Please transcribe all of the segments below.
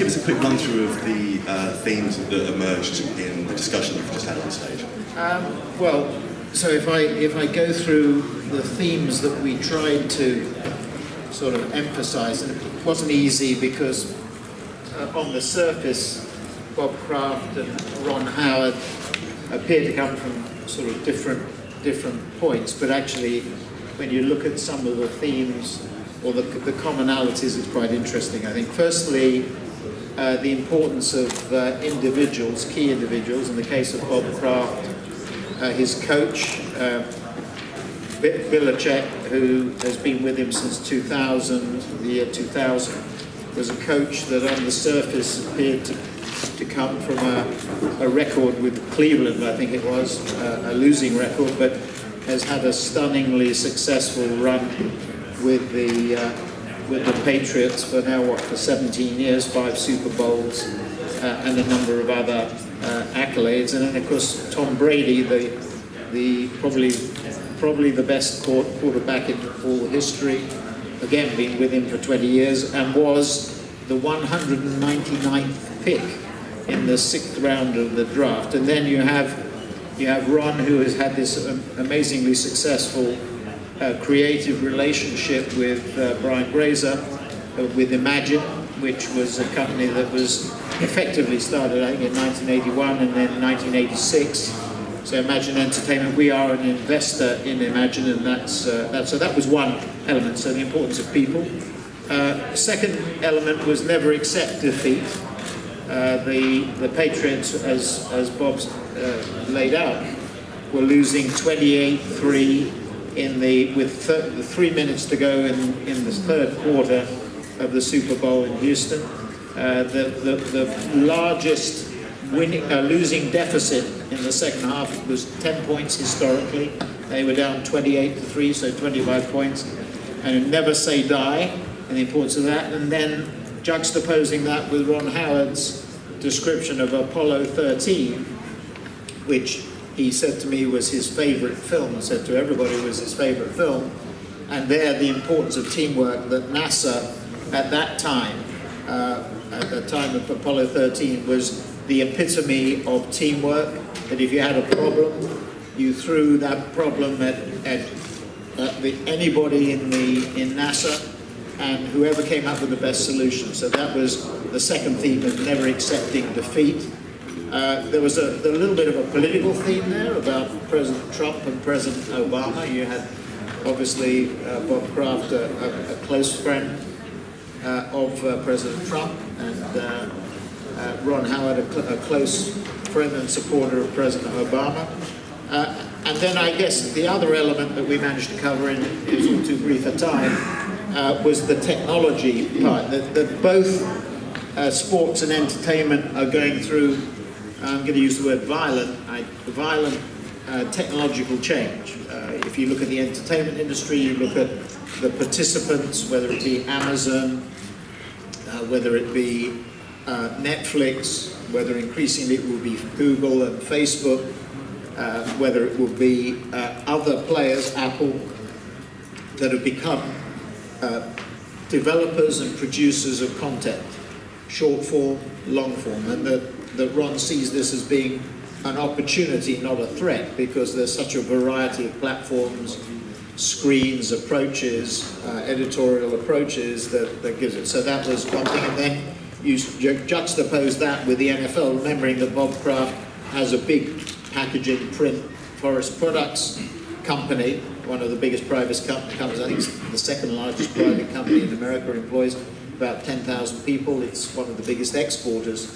give us a quick run through of the themes that emerged in the discussion that we've just had on stage? Well, so if I go through the themes that we tried to sort of emphasize, and it wasn't easy because on the surface, Bob Kraft and Ron Howard appear to come from sort of different points, but actually, when you look at some of the themes or the commonalities, it's quite interesting. I think, firstly, the importance of individuals, key individuals. In the case of Bob Kraft, his coach, Bill Belichick, who has been with him since 2000, the year 2000, was a coach that on the surface appeared to come from a record with Cleveland, I think it was, a losing record, but has had a stunningly successful run with the Patriots for now, for 17 years, 5 Super Bowls, and a number of other accolades. And then, of course, Tom Brady, probably the best quarterback in all history, again, been with him for 20 years, and was the 199th pick in the 6th round of the draft. And then you have Ron, who has had this amazingly successful creative relationship with Brian Grazer, with Imagine, which was a company that was effectively started, I think, in 1981 and then 1986. So Imagine Entertainment, we are an investor in Imagine, and so that was one element, so the importance of people. Second element was never accept defeat. The Patriots, as Bob's laid out, were losing 28-3 with 3 minutes to go in the third quarter of the Super Bowl in Houston. The largest losing deficit in the second half was 10 points historically. They were down 28-3, so 25 points. And never say die, and the importance of that. And then juxtaposing that with Ron Howard's description of Apollo 13, which he said to me was his favorite film, and said to everybody it was his favorite film. And there, the importance of teamwork, that NASA at that time, at the time of Apollo 13, was the epitome of teamwork, that if you had a problem, you threw that problem at anybody in NASA, and whoever came up with the best solution. So that was the second theme of never accepting defeat. There was a little bit of a political theme there about President Trump and President Obama. You had, obviously, Bob Kraft, a close friend of President Trump, and Ron Howard, a close friend and supporter of President Obama. And then I guess the other element that we managed to cover, in it was all too brief a time, was the technology part, that both sports and entertainment are going through, I'm going to use the word violent technological change. If you look at the entertainment industry, you look at the participants, whether it be Amazon, whether it be Netflix, whether increasingly it will be Google and Facebook, whether it will be other players, Apple, that have become developers and producers of content, short form, long form, and that Ron sees this as being an opportunity, not a threat, because there's such a variety of platforms, screens, approaches, editorial approaches that gives it. So that was one thing, and then you juxtapose that with the NFL, remembering that Bob Kraft has a big packaging print forest products company, one of the biggest private companies, I think it's the second largest private company in America, employs about 10,000 people. It's one of the biggest exporters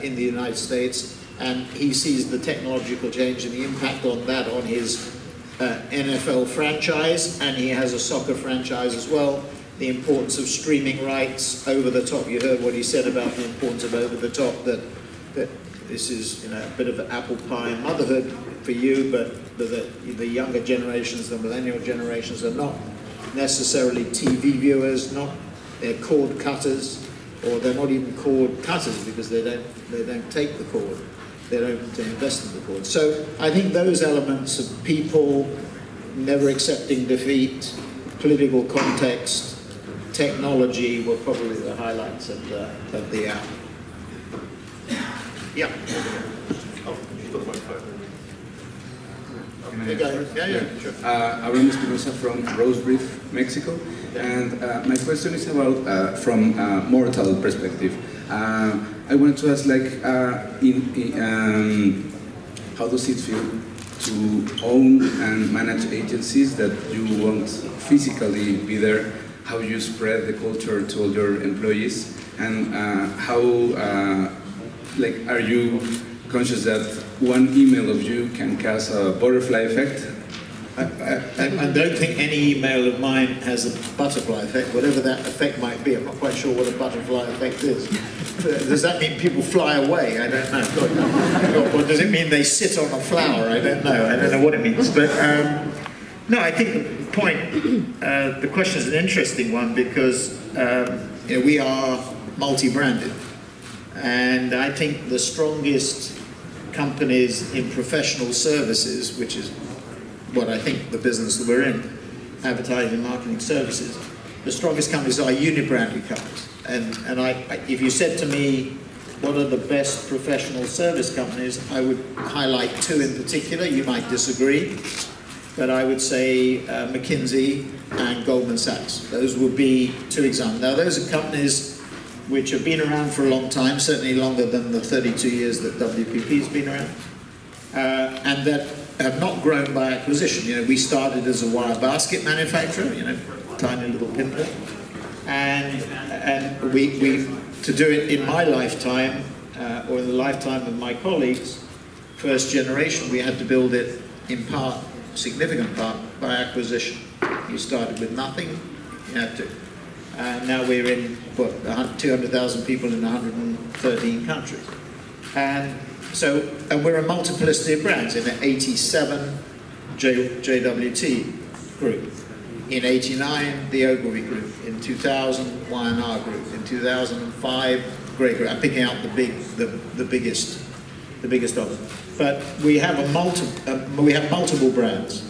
in the United States, and he sees the technological change and the impact on that on his NFL franchise, and he has a soccer franchise as well. The importance of streaming rights, over the top. You heard what he said about the importance of over the top, that this is, a bit of apple pie motherhood for you, but the younger generations, the millennial generations, are not necessarily TV viewers, they're cord cutters, or they're not even cord cutters because they don't take the cord, they don't invest in the cord. So I think those elements of people, never accepting defeat, political context, technology were probably the highlights of the hour. Yeah. Sure. Aaron Espinosa from Rosebeef, Mexico, and my question is about from a mortal perspective. I want to ask, like, how does it feel to own and manage agencies that you won't physically be there? How you spread the culture to all your employees, and how, like, are you conscious that one email of you can cause a butterfly effect? I don't think any email of mine has a butterfly effect, whatever that effect might be. I'm not quite sure what a butterfly effect is. Does that mean people fly away? I don't know. Or does it mean they sit on a flower? I don't know. I don't know what it means. But no, I think the question is an interesting one because you know, we are multi-branded. And I think the strongest companies in professional services, which is what I think the business that we're in, advertising and marketing services, the strongest companies are uni-branded companies. And if you said to me, what are the best professional service companies, I would highlight two in particular. You might disagree, but I would say McKinsey and Goldman Sachs. Those would be two examples. Now, those are companies which have been around for a long time, certainly longer than the 32 years that WPP has been around, and that have not grown by acquisition. You know, we started as a wire basket manufacturer, you know, tiny little pimple, and we to do it in my lifetime, or in the lifetime of my colleagues, first generation, we had to build it in part, significant part, by acquisition. You started with nothing, you had to. Now we're in, what, 200,000 people in 113 countries. And we're a multiplicity of brands. In 87, JWT Group. In 89, the Ogilvy Group. In 2000, Y&R Group. In 2005, Grey Group. I'm picking out the biggest of them. But we have multiple brands.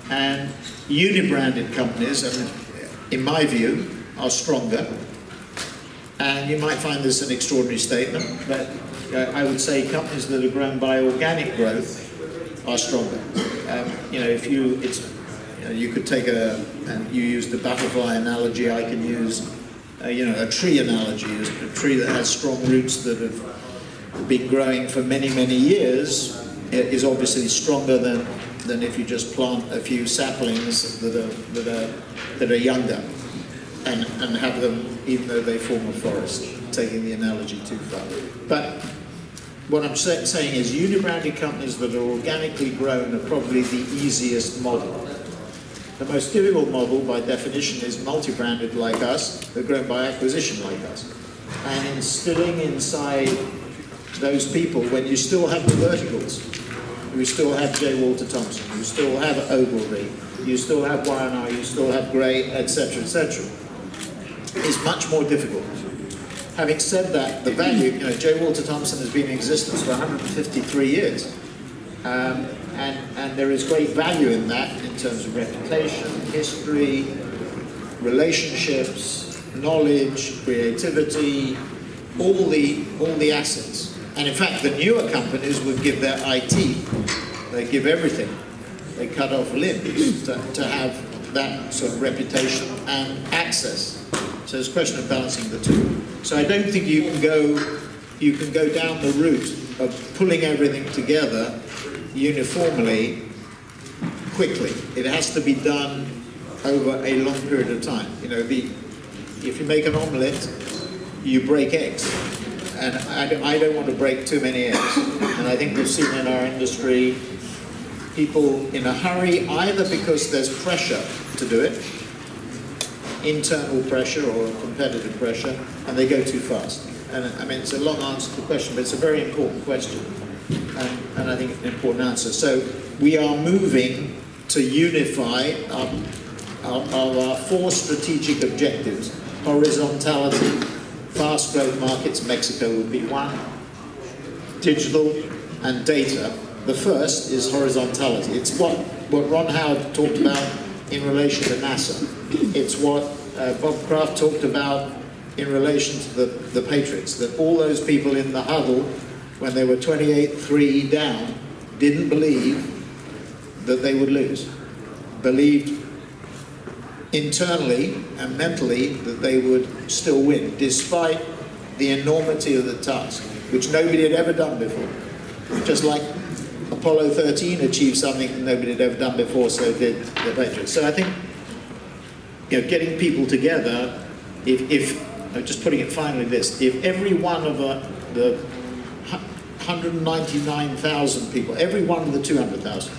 And uni-branded companies, in my view, are stronger, and you might find this an extraordinary statement, but I would say companies that are grown by organic growth are stronger. You know, you could take and you use the butterfly analogy. I can use, you know, a tree analogy. A tree that has strong roots that have been growing for many, many years is obviously stronger than if you just plant a few saplings that are younger. And have them, even though they form a forest, taking the analogy too far. But what I'm saying is uni-branded companies that are organically grown are probably the easiest model. The most difficult model, by definition, is multi-branded like us, that are grown by acquisition like us. And instilling inside those people, when you still have the verticals, you still have J. Walter Thompson, you still have Ogilvy, you still have Y&R, you still have Gray, etc., etc., is much more difficult. Having said that, the value, you know, J. Walter Thompson has been in existence for 153 years, and there is great value in that in terms of reputation, history, relationships, knowledge, creativity, all the assets. And in fact, the newer companies would give their IT, they give everything. They cut off limbs to have that sort of reputation and access. So it's a question of balancing the two. So I don't think you can go down the route of pulling everything together uniformly, quickly. It has to be done over a long period of time. You know, if you make an omelette, you break eggs. And I don't want to break too many eggs. And I think we've seen in our industry people in a hurry, either because there's pressure to do it, internal pressure or competitive pressure, and they go too fast. And I mean, it's a long answer to the question, but it's a very important question, and I think it's an important answer. So we are moving to unify our four strategic objectives: horizontality, fast growth markets, Mexico would be one, digital, and data. The first is horizontality. It's what Ron Howard talked about in relation to NASA. It's what Bob Kraft talked about in relation to the Patriots, that all those people in the huddle when they were 28-3 down, didn't believe that they would lose. Believed internally and mentally that they would still win, despite the enormity of the task, which nobody had ever done before. Just like Apollo 13 achieved something that nobody had ever done before, so did the Patriots. So I think, you know, getting people together, if just putting it finally this, if every one of the 199,000 people, every one of the 200,000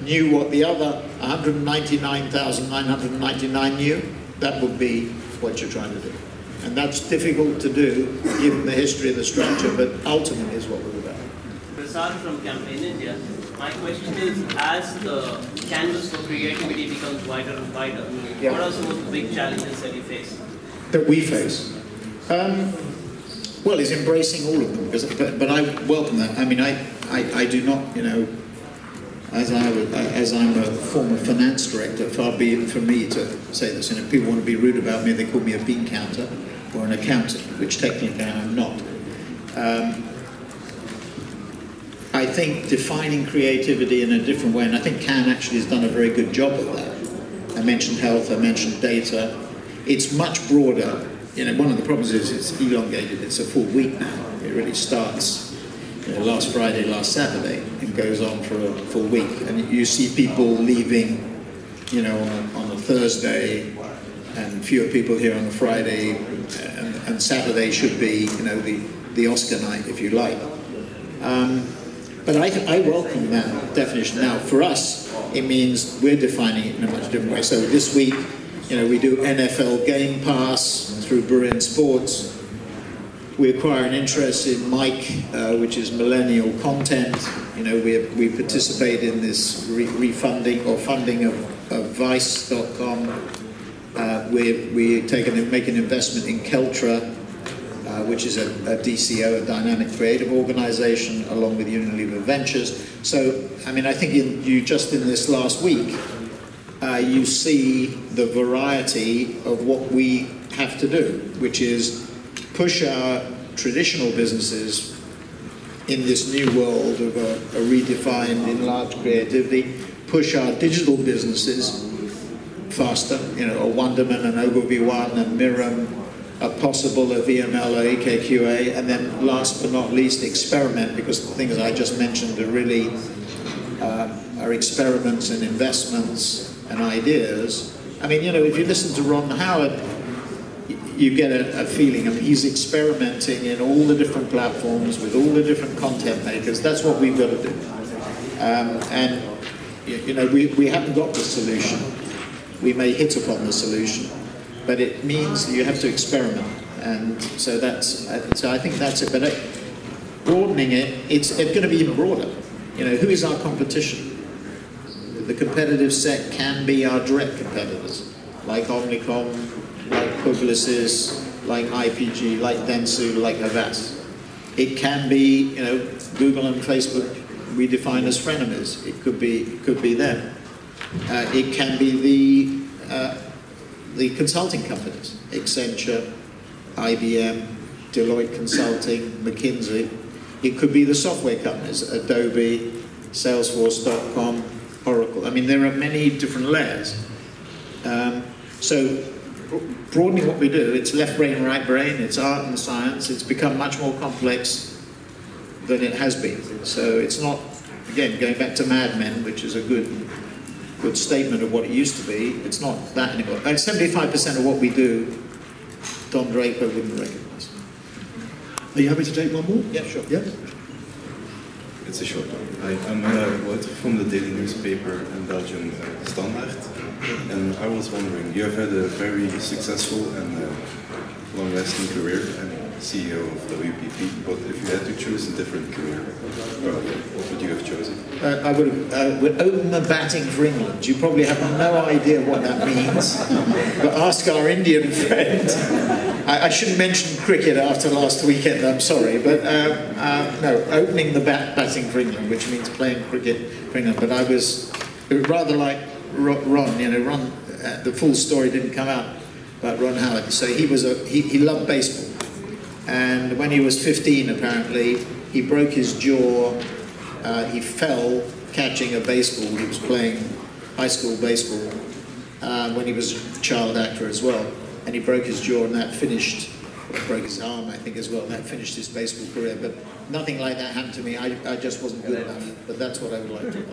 knew what the other 199,999 knew, that would be what you're trying to do. And that's difficult to do given the history of the structure, but ultimately is what we're about. Prasad from Campaign India. My question is, as the canvas for creativity becomes wider and wider, what are some of the big challenges that you face? That we face? Well, is embracing all of them, but I welcome that. I mean, I do not, you know, as I'm a former finance director, far be it from me to say this. You know, people want to be rude about me, they call me a bean counter or an accountant, which technically I'm not. I think defining creativity in a different way, and I think Can actually has done a very good job of that. I mentioned health, I mentioned data. It's much broader. You know, one of the problems is it's elongated. It's a full week now. It really starts, you know, last Friday, last Saturday, and goes on for a full week. And you see people leaving, you know, on a Thursday, and fewer people here on a Friday, and Saturday should be, you know, the Oscar night, if you like. But I welcome that definition. Now, for us, it means we're defining it in a much different way. So this week, you know, we do NFL Game Pass through Brilliant Sports. We acquire an interest in Mike, which is millennial content. You know, we participate in this refunding or funding of Vice.com. We make an investment in Keltra, which is a DCO, a dynamic creative organization, along with Unilever Ventures. So, I mean, I think just in this last week, you see the variety of what we have to do, which is push our traditional businesses in this new world of a redefined, enlarged creativity, push our digital businesses faster, you know, a Wonderman, an Ogilvy One, a Miram, a Possible, a VML, a AKQA, and then last but not least, experiment, because the things I just mentioned are really are experiments and investments and ideas. I mean, you know, if you listen to Ron Howard, you get a feeling. I mean, he's experimenting in all the different platforms with all the different content makers. That's what we've got to do. And, you know, we haven't got the solution. We may hit upon the solution, but it means that you have to experiment. And so I think that's it. But broadening it, it's going to be even broader. You know, who is our competition? The competitive set can be our direct competitors, like Omnicom, like Publicis, like IPG, like Dentsu, like Havas. It can be, you know, Google and Facebook we define as frenemies. It could be them. It can be the consulting companies, Accenture, IBM, Deloitte Consulting, McKinsey. It could be the software companies, Adobe, Salesforce.com, Oracle. I mean, there are many different layers. So broadening what we do, it's left brain, right brain, it's art and science. It's become much more complex than it has been. So it's not, again, going back to Mad Men, which is a good statement of what it used to be, it's not that anymore. And 75% of what we do, Don Draper wouldn't recognise. Are you happy to take one more? Yeah, sure. Yeah. It's a short one. I'm from the daily newspaper in Belgium, Standard, and I was wondering, you have had a very successful and long-lasting career and CEO of the WPP, but if you had to choose a different career, what would you have chosen? I would open the batting for England. You probably have no idea what that means, but ask our Indian friend. I shouldn't mention cricket after last weekend, I'm sorry, but no, opening the batting for England, which means playing cricket for England. But it was rather like Ron, you know, Ron, the full story didn't come out about Ron Howard. So he loved baseball. And when he was 15, apparently, he broke his jaw. He fell catching a baseball. He was playing high school baseball when he was a child actor as well. And he broke his jaw, and that finished, or broke his arm, I think, as well. And that finished his baseball career. But nothing like that happened to me. I just wasn't good enough. But that's what I would like to do.